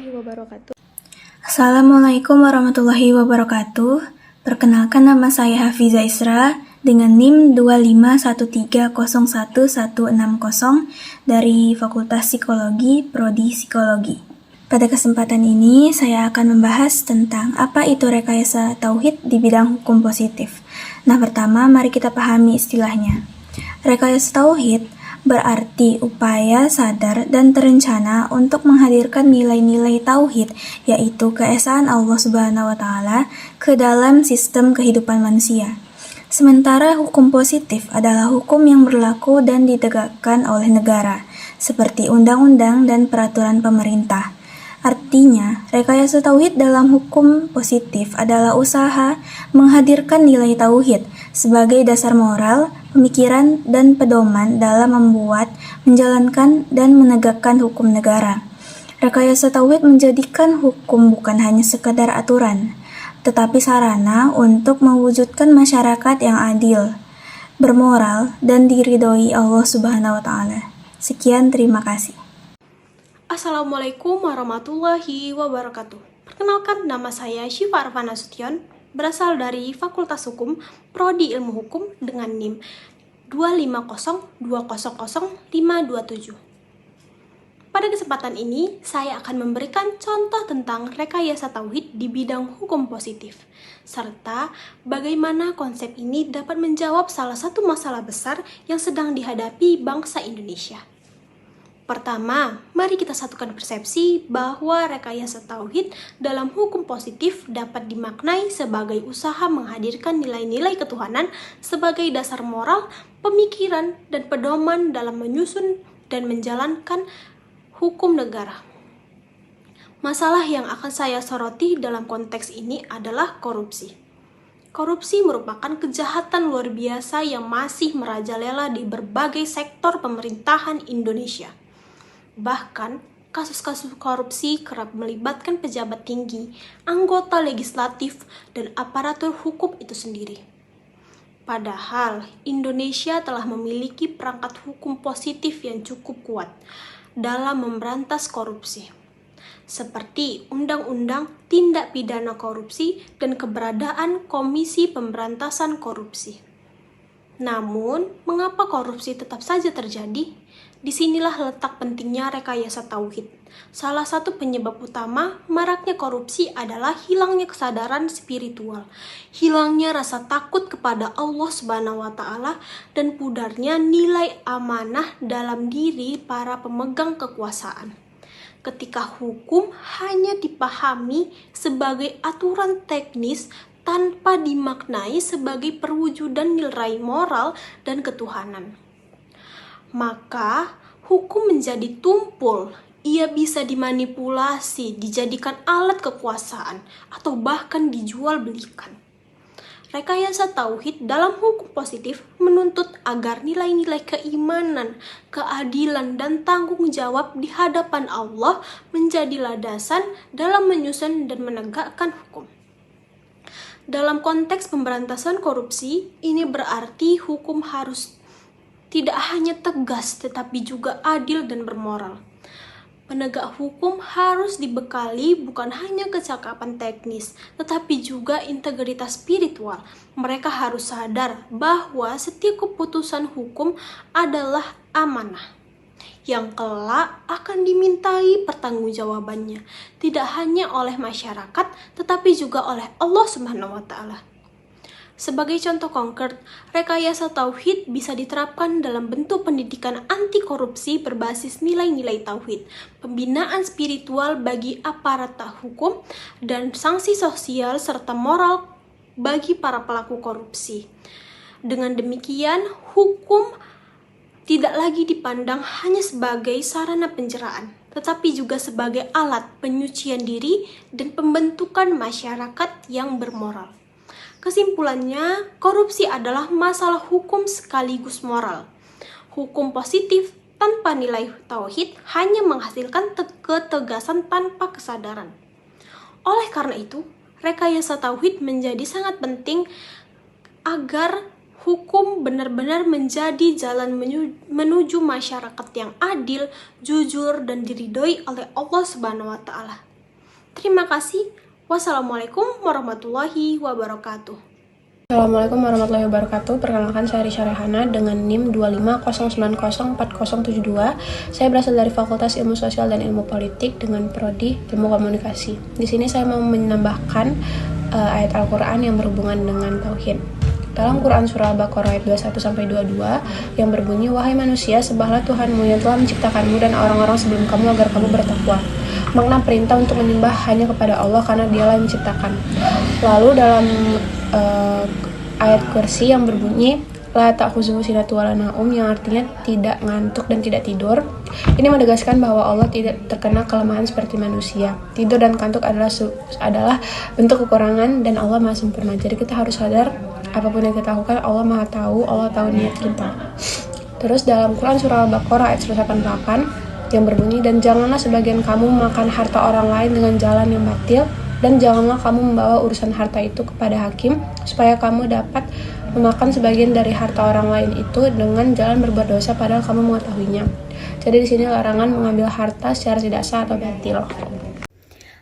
warahmatullahi wabarakatuh. Assalamualaikum warahmatullahi wabarakatuh. Perkenalkan, nama saya Hafiza Isra dengan NIM 251301160 dari Fakultas Psikologi, Prodi Psikologi. Pada kesempatan ini, saya akan membahas tentang apa itu rekayasa tauhid di bidang hukum positif. Nah, pertama, mari kita pahami istilahnya. Rekayasa tauhid berarti upaya sadar dan terencana untuk menghadirkan nilai-nilai tauhid, yaitu keesaan Allah Subhanahu wa Ta'ala, ke dalam sistem kehidupan manusia. Sementara hukum positif adalah hukum yang berlaku dan ditegakkan oleh negara, seperti undang-undang dan peraturan pemerintah. Artinya, rekayasa tauhid dalam hukum positif adalah usaha menghadirkan nilai tauhid sebagai dasar moral, pemikiran, dan pedoman dalam membuat, menjalankan, dan menegakkan hukum negara. Rekayasa tauhid menjadikan hukum bukan hanya sekadar aturan, tetapi sarana untuk mewujudkan masyarakat yang adil, bermoral, dan diridhoi Allah Subhanahu wa Ta'ala. Sekian, terima kasih. Assalamualaikum warahmatullahi wabarakatuh. Perkenalkan, nama saya Syifa Arfana Sution, berasal dari Fakultas Hukum, Prodi Ilmu Hukum dengan NIM 250200527. Pada kesempatan ini, saya akan memberikan contoh tentang rekayasa tauhid di bidang hukum positif, serta bagaimana konsep ini dapat menjawab salah satu masalah besar yang sedang dihadapi bangsa Indonesia. Pertama, mari kita satukan persepsi bahwa rekayasa tauhid dalam hukum positif dapat dimaknai sebagai usaha menghadirkan nilai-nilai ketuhanan sebagai dasar moral, pemikiran, dan pedoman dalam menyusun dan menjalankan hukum negara. Masalah yang akan saya soroti dalam konteks ini adalah korupsi. Korupsi merupakan kejahatan luar biasa yang masih merajalela di berbagai sektor pemerintahan Indonesia. Bahkan, kasus-kasus korupsi kerap melibatkan pejabat tinggi, anggota legislatif, dan aparatur hukum itu sendiri. Padahal, Indonesia telah memiliki perangkat hukum positif yang cukup kuat dalam memberantas korupsi, seperti Undang-Undang Tindak Pidana Korupsi dan keberadaan Komisi Pemberantasan Korupsi. Namun, mengapa korupsi tetap saja terjadi? Disinilah letak pentingnya rekayasa tauhid. Salah satu penyebab utama maraknya korupsi adalah hilangnya kesadaran spiritual, hilangnya rasa takut kepada Allah Subhanahu wa Ta'ala, dan pudarnya nilai amanah dalam diri para pemegang kekuasaan. Ketika hukum hanya dipahami sebagai aturan teknis tanpa dimaknai sebagai perwujudan nilai moral dan ketuhanan, maka hukum menjadi tumpul. Ia bisa dimanipulasi, dijadikan alat kekuasaan, atau bahkan dijual belikan. Rekayasa tauhid dalam hukum positif menuntut agar nilai-nilai keimanan, keadilan, dan tanggung jawab di hadapan Allah menjadi landasan dalam menyusun dan menegakkan hukum. Dalam konteks pemberantasan korupsi, ini berarti hukum harus tidak hanya tegas, tetapi juga adil dan bermoral. Penegak hukum harus dibekali bukan hanya kecakapan teknis, tetapi juga integritas spiritual. Mereka harus sadar bahwa setiap keputusan hukum adalah amanah yang kelak akan dimintai pertanggungjawabannya, tidak hanya oleh masyarakat, tetapi juga oleh Allah Subhanahu wa Ta'ala. Sebagai contoh konkret, rekayasa tauhid bisa diterapkan dalam bentuk pendidikan anti korupsi berbasis nilai-nilai tauhid, pembinaan spiritual bagi aparat hukum, dan sanksi sosial serta moral bagi para pelaku korupsi. Dengan demikian, hukum tidak lagi dipandang hanya sebagai sarana penjeraan, tetapi juga sebagai alat penyucian diri dan pembentukan masyarakat yang bermoral. Kesimpulannya, korupsi adalah masalah hukum sekaligus moral. Hukum positif tanpa nilai tauhid hanya menghasilkan ketegasan tanpa kesadaran. Oleh karena itu, rekayasa tauhid menjadi sangat penting agar hukum benar-benar menjadi jalan menuju masyarakat yang adil, jujur, dan diridhoi oleh Allah Subhanahu wa Ta'ala. Terima kasih. Wassalamualaikum warahmatullahi wabarakatuh. Assalamualaikum warahmatullahi wabarakatuh. Perkenalkan saya Risha Rehana dengan NIM 250904072. Saya berasal dari Fakultas Ilmu Sosial dan Ilmu Politik dengan prodi Ilmu Komunikasi. Di sini saya mau menambahkan ayat Al-Qur'an yang berhubungan dengan tauhid. Dalam Quran surah Al-Baqarah ayat 21-22 yang berbunyi, "Wahai manusia, sembahlah Tuhanmu yang telah menciptakanmu dan orang-orang sebelum kamu agar kamu bertakwa." Makna perintah untuk menyembah hanya kepada Allah karena Dialah yang menciptakan. Lalu dalam ayat kursi yang berbunyi, "La ta'khuzuhu sinatun wa la naum," yang artinya tidak ngantuk dan tidak tidur. Ini menegaskan bahwa Allah tidak terkena kelemahan seperti manusia. Tidur dan kantuk adalah bentuk kekurangan dan Allah Maha sempurna. Jadi kita harus sadar apapun yang kita lakukan, Allah Maha tahu, Allah tahu niat kita. Terus dalam Quran surah Al-Baqarah ayat 188 yang berbunyi, "Dan janganlah sebagian kamu makan harta orang lain dengan jalan yang batil, dan janganlah kamu membawa urusan harta itu kepada hakim, supaya kamu dapat memakan sebagian dari harta orang lain itu dengan jalan berbuat dosa padahal kamu mengetahuinya." Jadi di sini larangan mengambil harta secara tidak sah atau batil.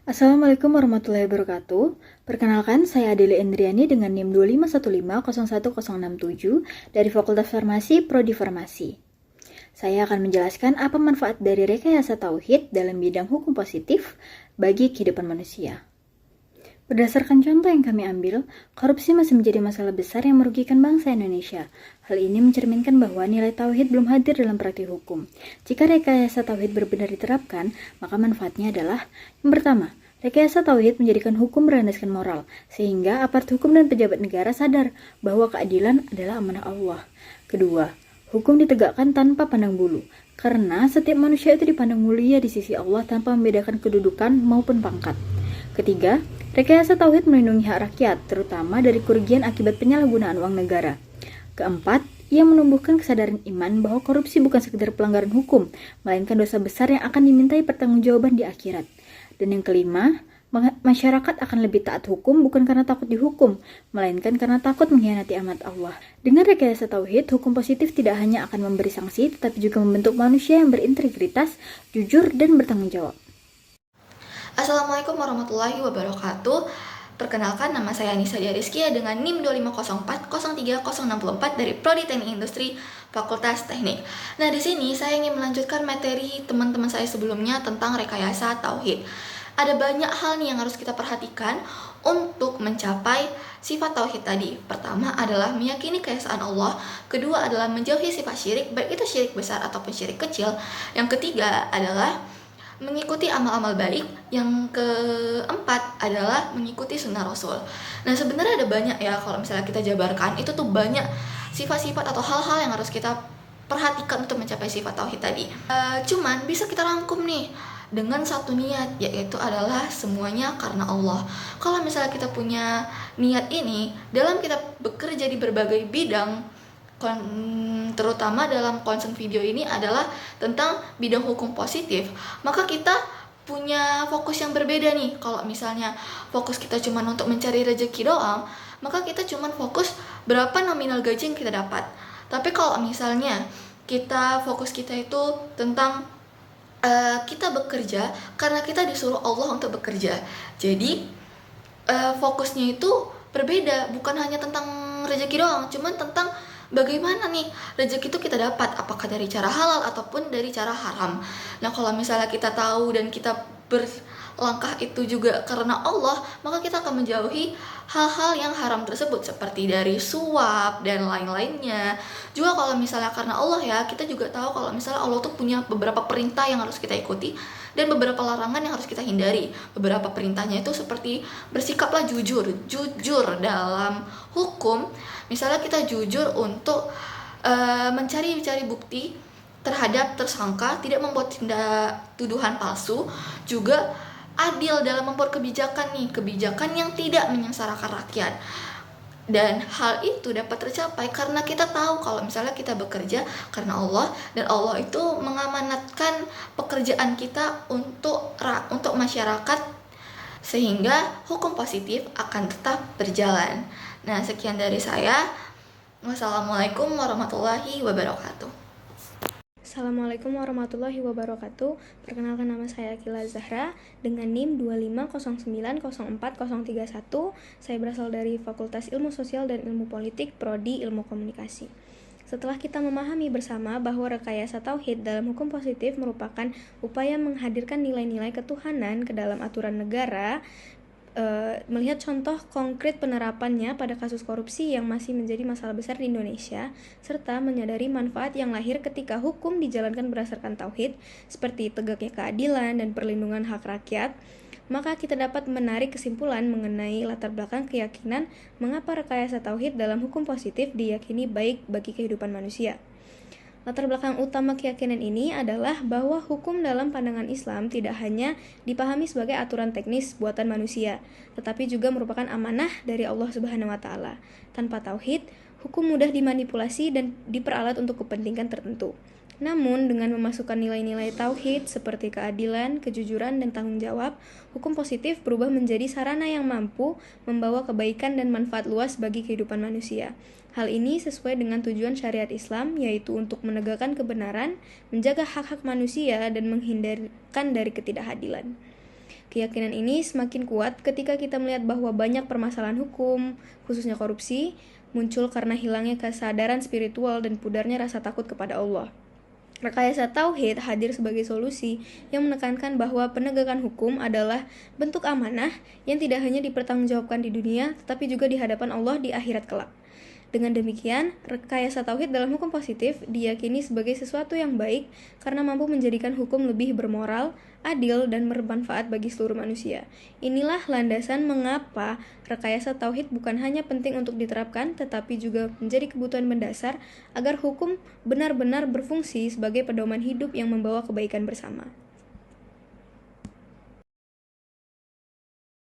Assalamualaikum warahmatullahi wabarakatuh. Perkenalkan, saya Adele Endriani dengan NIM 251501067 dari Fakultas Farmasi, Prodi Farmasi. Saya akan menjelaskan apa manfaat dari rekayasa tauhid dalam bidang hukum positif bagi kehidupan manusia. Berdasarkan contoh yang kami ambil, korupsi masih menjadi masalah besar yang merugikan bangsa Indonesia. Hal ini mencerminkan bahwa nilai tauhid belum hadir dalam praktik hukum. Jika rekayasa tauhid benar-benar diterapkan, maka manfaatnya adalah: yang pertama, rekayasa tauhid menjadikan hukum berlandaskan moral, sehingga aparat hukum dan pejabat negara sadar bahwa keadilan adalah amanah Allah. Kedua, hukum ditegakkan tanpa pandang bulu, karena setiap manusia itu dipandang mulia di sisi Allah tanpa membedakan kedudukan maupun pangkat. Ketiga, rekayasa tauhid melindungi hak rakyat, terutama dari kerugian akibat penyalahgunaan uang negara. Keempat, ia menumbuhkan kesadaran iman bahwa korupsi bukan sekedar pelanggaran hukum, melainkan dosa besar yang akan dimintai pertanggungjawaban di akhirat. Dan yang kelima, masyarakat akan lebih taat hukum bukan karena takut dihukum, melainkan karena takut mengkhianati amanat Allah. Dengan rekayasa tauhid, hukum positif tidak hanya akan memberi sanksi, tetapi juga membentuk manusia yang berintegritas, jujur, dan bertanggung jawab. Assalamualaikum warahmatullahi wabarakatuh. Perkenalkan, nama saya Anissa Diariskia dengan NIM 250403064 dari Prodi Teknik Industri Fakultas Teknik. Nah, di sini saya ingin melanjutkan materi teman-teman saya sebelumnya tentang rekayasa tauhid. Ada banyak hal nih yang harus kita perhatikan untuk mencapai sifat tauhid tadi. Pertama adalah meyakini keesaan Allah. Kedua adalah menjauhi sifat syirik, baik itu syirik besar ataupun syirik kecil. Yang ketiga adalah mengikuti amal-amal baik. Yang keempat adalah mengikuti sunnah Rasul. Nah, sebenarnya ada banyak ya, kalau misalnya kita jabarkan, itu tuh banyak sifat-sifat atau hal-hal yang harus kita perhatikan untuk mencapai sifat tauhid tadi. Cuman bisa kita rangkum nih dengan satu niat, yaitu adalah semuanya karena Allah. Kalau misalnya kita punya niat ini dalam kita bekerja di berbagai bidang, terutama dalam concern video ini adalah tentang bidang hukum positif, maka kita punya fokus yang berbeda nih. Kalau misalnya fokus kita cuma untuk mencari rezeki doang, maka kita cuma fokus berapa nominal gaji yang kita dapat. Tapi kalau misalnya fokus kita itu tentang kita bekerja karena kita disuruh Allah untuk bekerja, jadi fokusnya itu berbeda, bukan hanya tentang rezeki doang, cuman tentang bagaimana nih rezeki itu kita dapat, apakah dari cara halal ataupun dari cara haram. Nah, kalau misalnya kita tahu dan kita berlangkah itu juga karena Allah, maka kita akan menjauhi hal-hal yang haram tersebut seperti dari suap dan lain-lainnya. Juga kalau misalnya karena Allah ya, kita juga tahu kalau misalnya Allah tuh punya beberapa perintah yang harus kita ikuti dan beberapa larangan yang harus kita hindari. Beberapa perintahnya itu seperti bersikaplah jujur dalam hukum. Misalnya kita jujur untuk mencari bukti terhadap tersangka, tidak membuat tuduhan palsu, juga adil dalam membuat kebijakan yang tidak menyengsarakan rakyat. Dan hal itu dapat tercapai karena kita tahu kalau misalnya kita bekerja karena Allah, dan Allah itu mengamanatkan pekerjaan kita untuk masyarakat, sehingga hukum positif akan tetap berjalan. Nah, sekian dari saya. Wassalamualaikum warahmatullahi wabarakatuh. Assalamualaikum warahmatullahi wabarakatuh. Perkenalkan, nama saya Akila Zahra dengan NIM 250904031. Saya berasal dari Fakultas Ilmu Sosial dan Ilmu Politik, Prodi Ilmu Komunikasi. Setelah kita memahami bersama bahwa rekayasa tauhid dalam hukum positif merupakan upaya menghadirkan nilai-nilai ketuhanan ke dalam aturan negara, melihat contoh konkret penerapannya pada kasus korupsi yang masih menjadi masalah besar di Indonesia, serta menyadari manfaat yang lahir ketika hukum dijalankan berdasarkan tauhid, seperti tegaknya keadilan dan perlindungan hak rakyat, maka kita dapat menarik kesimpulan mengenai latar belakang keyakinan mengapa rekayasa tauhid dalam hukum positif diyakini baik bagi kehidupan manusia. Latar belakang utama keyakinan ini adalah bahwa hukum dalam pandangan Islam tidak hanya dipahami sebagai aturan teknis buatan manusia, tetapi juga merupakan amanah dari Allah Subhanahu wa Ta'ala. Tanpa tauhid, hukum mudah dimanipulasi dan diperalat untuk kepentingan tertentu. Namun, dengan memasukkan nilai-nilai tauhid seperti keadilan, kejujuran, dan tanggung jawab, hukum positif berubah menjadi sarana yang mampu membawa kebaikan dan manfaat luas bagi kehidupan manusia. Hal ini sesuai dengan tujuan syariat Islam, yaitu untuk menegakkan kebenaran, menjaga hak-hak manusia, dan menghindarkan dari ketidakadilan. Keyakinan ini semakin kuat ketika kita melihat bahwa banyak permasalahan hukum, khususnya korupsi, muncul karena hilangnya kesadaran spiritual dan pudarnya rasa takut kepada Allah. Rekayasa tauhid hadir sebagai solusi yang menekankan bahwa penegakan hukum adalah bentuk amanah yang tidak hanya dipertanggungjawabkan di dunia, tetapi juga di hadapan Allah di akhirat kelak. Dengan demikian, rekayasa tauhid dalam hukum positif diyakini sebagai sesuatu yang baik karena mampu menjadikan hukum lebih bermoral, adil, dan bermanfaat bagi seluruh manusia. Inilah landasan mengapa rekayasa tauhid bukan hanya penting untuk diterapkan, tetapi juga menjadi kebutuhan mendasar agar hukum benar-benar berfungsi sebagai pedoman hidup yang membawa kebaikan bersama.